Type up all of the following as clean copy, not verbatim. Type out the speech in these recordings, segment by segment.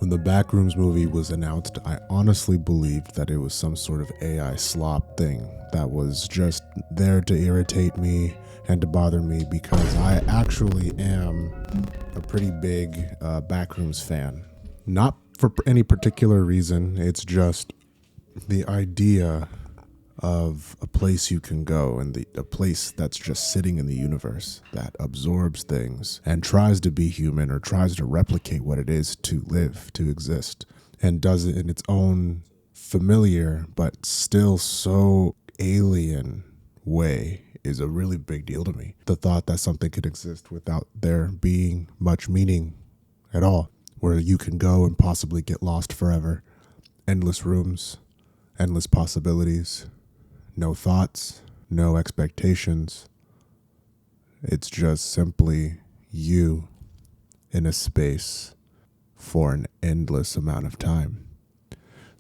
When the Backrooms movie was announced, I honestly believed that it was some sort of AI slop thing that was just there to irritate me and to bother me, because I actually am a pretty big Backrooms fan. Not for any particular reason, it's just the idea of a place you can go, and a place that's just sitting in the universe that absorbs things and tries to be human or tries to replicate what it is to live, to exist, and does it in its own familiar but still so alien way is a really big deal to me. The thought that something could exist without there being much meaning at all, where you can go and possibly get lost forever. Endless rooms, endless possibilities. No thoughts, no expectations. It's just simply you in a space for an endless amount of time.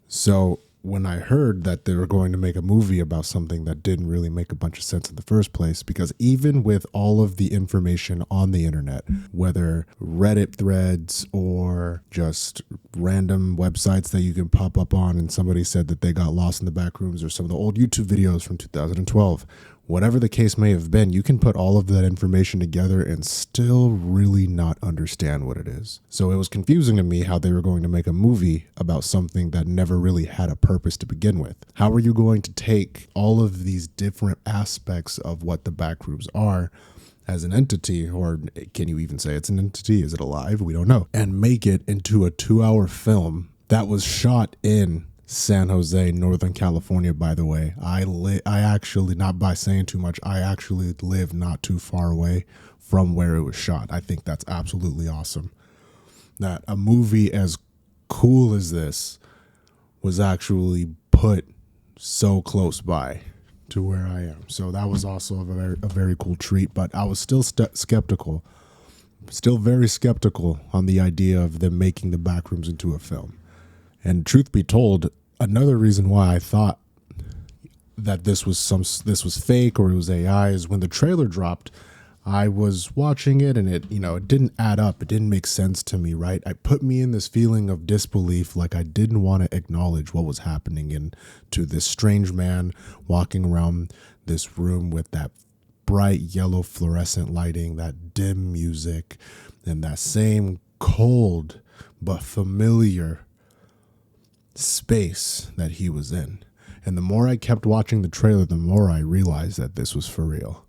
So when I heard that they were going to make a movie about something that didn't really make a bunch of sense in the first place, because even with all of the information on the internet, whether Reddit threads or just random websites that you can pop up on, and somebody said that they got lost in the back rooms, or some of the old YouTube videos from 2012, whatever the case may have been, you can put all of that information together and still really not understand what it is. So it was confusing to me how they were going to make a movie about something that never really had a purpose to begin with. How are you going to take all of these different aspects of what the Backrooms are as an entity, or can you even say it's an entity? Is it alive? We don't know. And make it into a 2-hour film that was shot in San Jose, Northern California, by the way. I actually, not by saying too much, I actually live not too far away from where it was shot. I think that's absolutely awesome. That a movie as cool as this was actually put so close by to where I am. So that was also a very cool treat, but I was still skeptical, still very skeptical on the idea of them making the Backrooms into a film. And truth be told, another reason why I thought that this was fake or it was AI is when the trailer dropped, I was watching it and it didn't add up. It didn't make sense to me, right? It put me in this feeling of disbelief, like I didn't want to acknowledge what was happening, and to this strange man walking around this room with that bright yellow fluorescent lighting, that dim music, and that same cold but familiar space that he was in. And the more I kept watching the trailer, the more I realized that this was for real.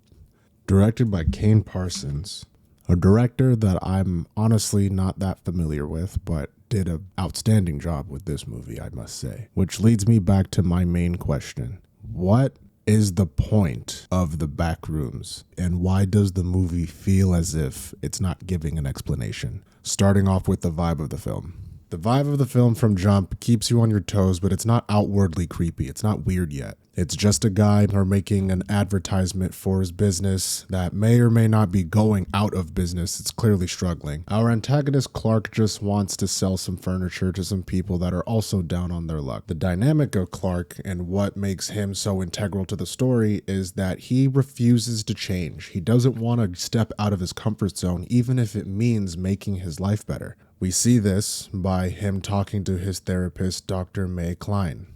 Directed by Kane Parsons, a director that I'm honestly not that familiar with, but did an outstanding job with this movie, I must say. Which leads me back to my main question. What is the point of the Backrooms, and why does the movie feel as if it's not giving an explanation? Starting off with the vibe of the film. The vibe of the film from jump keeps you on your toes, but it's not outwardly creepy. It's not weird yet. It's just a guy making an advertisement for his business that may or may not be going out of business. It's clearly struggling. Our antagonist Clark just wants to sell some furniture to some people that are also down on their luck. The dynamic of Clark and what makes him so integral to the story is that he refuses to change. He doesn't want to step out of his comfort zone, even if it means making his life better. We see this by him talking to his therapist, Dr. May Klein,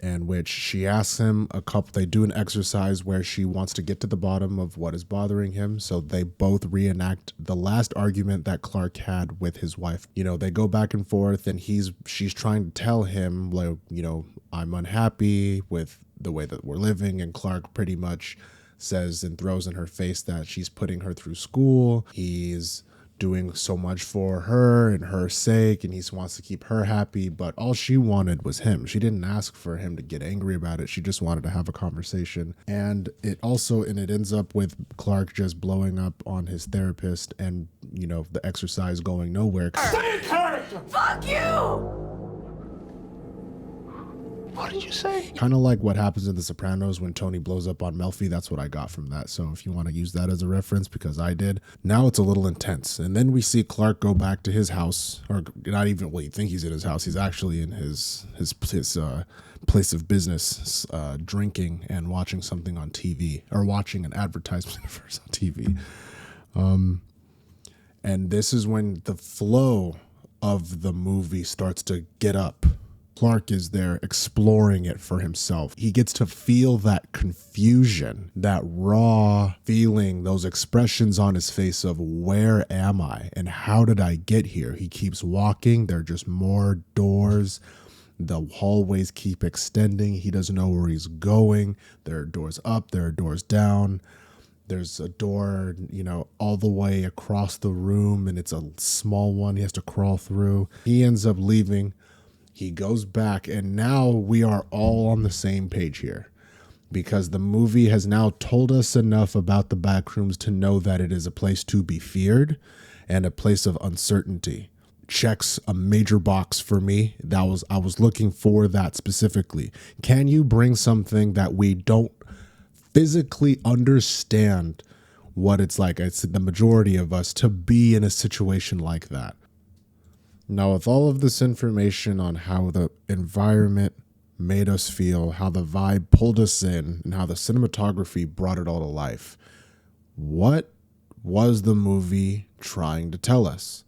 in which she asks him they do an exercise where she wants to get to the bottom of what is bothering him. So they both reenact the last argument that Clark had with his wife. They go back and forth, and she's trying to tell him, like, I'm unhappy with the way that we're living. And Clark pretty much says and throws in her face that she's putting her through school. He's doing so much for her and her sake, and he wants to keep her happy, but all she wanted was him. She didn't ask for him to get angry about it. She just wanted to have a conversation. And it ends up with Clark just blowing up on his therapist, and the exercise going nowhere. Stay in character! Fuck you! What did you say? Kind of like what happens in The Sopranos when Tony blows up on Melfi. That's what I got from that. So if you want to use that as a reference, because I did. Now it's a little intense. And then we see Clark go back to his house, or not even, well, you think he's in his house. He's actually in his place of business, drinking and watching something on TV, or watching an advertisement on TV. And this is when the flow of the movie starts to get up. Clark is there exploring it for himself. He gets to feel that confusion, that raw feeling, those expressions on his face of where am I and how did I get here? He keeps walking. There are just more doors. The hallways keep extending. He doesn't know where he's going. There are doors up. There are doors down. There's a door, all the way across the room, and it's a small one he has to crawl through. He ends up leaving. He goes back, and now we are all on the same page here because the movie has now told us enough about the Backrooms to know that it is a place to be feared and a place of uncertainty. Checks a major box for me. I was looking for that specifically. Can you bring something that we don't physically understand what it's like? It's the majority of us to be in a situation like that. Now, with all of this information on how the environment made us feel, how the vibe pulled us in, and how the cinematography brought it all to life, what was the movie trying to tell us?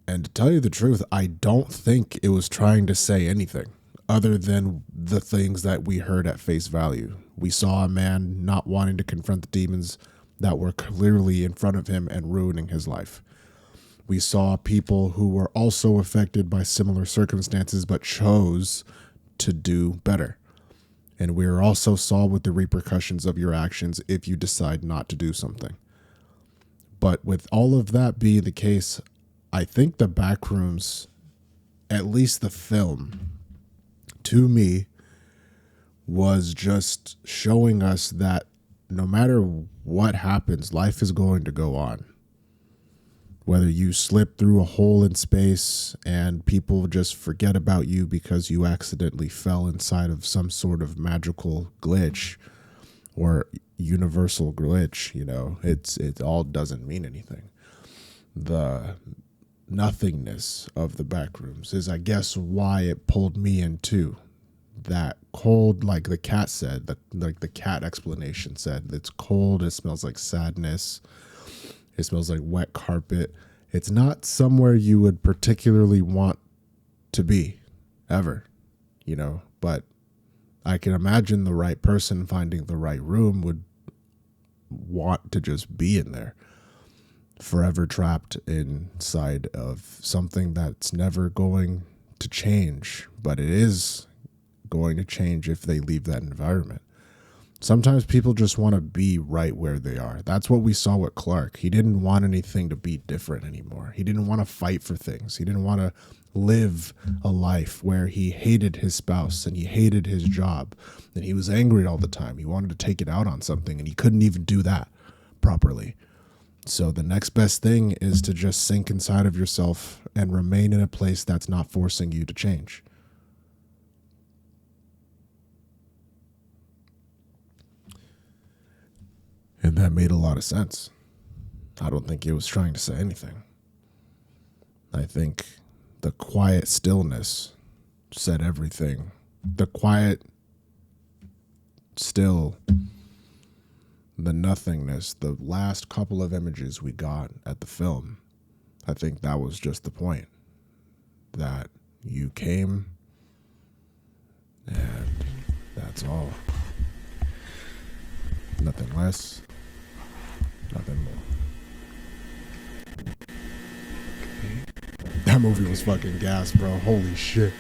And to tell you the truth, I don't think it was trying to say anything other than the things that we heard at face value. We saw a man not wanting to confront the demons that were clearly in front of him and ruining his life. We saw people who were also affected by similar circumstances but chose to do better. And we also saw with the repercussions of your actions if you decide not to do something. But with all of that being the case, I think the Backrooms, at least the film, to me, was just showing us that no matter what happens, life is going to go on. Whether you slip through a hole in space and people just forget about you because you accidentally fell inside of some sort of magical glitch or universal glitch, it all doesn't mean anything. The nothingness of the Backrooms is, I guess, why it pulled me into that cold, like the cat said, like the cat explanation said. It's cold. It smells like sadness. It smells like wet carpet. It's not somewhere you would particularly want to be, ever, but I can imagine the right person finding the right room would want to just be in there, forever trapped inside of something that's never going to change, but it is going to change if they leave that environment. Sometimes people just want to be right where they are. That's what we saw with Clark. He didn't want anything to be different anymore. He didn't want to fight for things. He didn't want to live a life where he hated his spouse and he hated his job and he was angry all the time. He wanted to take it out on something and he couldn't even do that properly. So the next best thing is to just sink inside of yourself and remain in a place that's not forcing you to change. And that made a lot of sense. I don't think it was trying to say anything. I think the quiet stillness said everything. The quiet, still, the nothingness, the last couple of images we got at the film, I think that was just the point. That you came, and that's all. Nothing less, nothing more. That movie was fucking gas, bro. Holy shit.